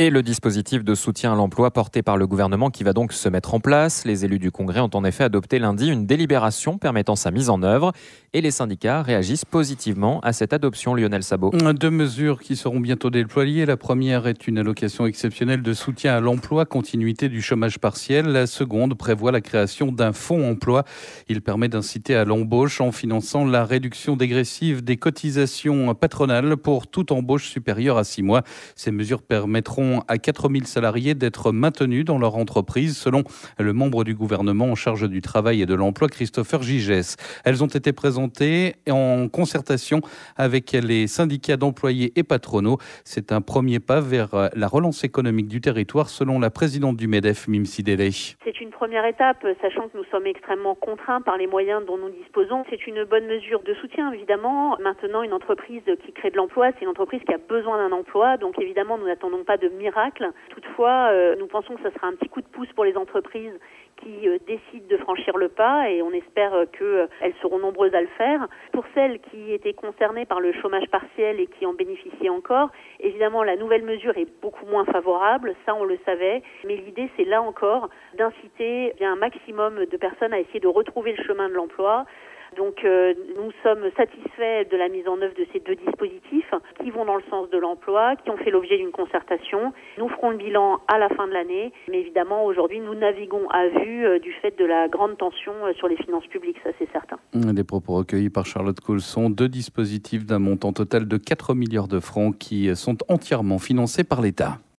Et le dispositif de soutien à l'emploi porté par le gouvernement qui va donc se mettre en place. Les élus du Congrès ont en effet adopté lundi une délibération permettant sa mise en œuvre. Et les syndicats réagissent positivement à cette adoption, Lionel Sabot. Deux mesures qui seront bientôt déployées. La première est une allocation exceptionnelle de soutien à l'emploi, continuité du chômage partiel. La seconde prévoit la création d'un fonds emploi. Il permet d'inciter à l'embauche en finançant la réduction dégressive des cotisations patronales pour toute embauche supérieure à 6 mois. Ces mesures permettront à 4000 salariés d'être maintenus dans leur entreprise, selon le membre du gouvernement en charge du travail et de l'emploi, Christopher Gigès. Elles ont été présentées en concertation avec les syndicats d'employés et patronaux. C'est un premier pas vers la relance économique du territoire, selon la présidente du MEDEF, Mime Sidélé. C'est une première étape, sachant que nous sommes extrêmement contraints par les moyens dont nous disposons. C'est une bonne mesure de soutien, évidemment. Maintenant, une entreprise qui crée de l'emploi, c'est une entreprise qui a besoin d'un emploi. Donc, évidemment, nous n'attendons pas de miracle. Toutefois, nous pensons que ce sera un petit coup de pouce pour les entreprises qui décident de franchir le pas, et on espère qu'elles seront nombreuses à le faire. Pour celles qui étaient concernées par le chômage partiel et qui en bénéficiaient encore, évidemment, la nouvelle mesure est beaucoup moins favorable, ça on le savait, mais l'idée c'est là encore d'inciter un maximum de personnes à essayer de retrouver le chemin de l'emploi. Donc nous sommes satisfaits de la mise en œuvre de ces deux dispositifs qui vont dans le sens de l'emploi, qui ont fait l'objet d'une concertation. Nous ferons le bilan à la fin de l'année, mais évidemment aujourd'hui nous naviguons à vue du fait de la grande tension sur les finances publiques, ça c'est certain. Des propos recueillis par Charlotte Colson, deux dispositifs d'un montant total de 4 milliards de francs qui sont entièrement financés par l'État.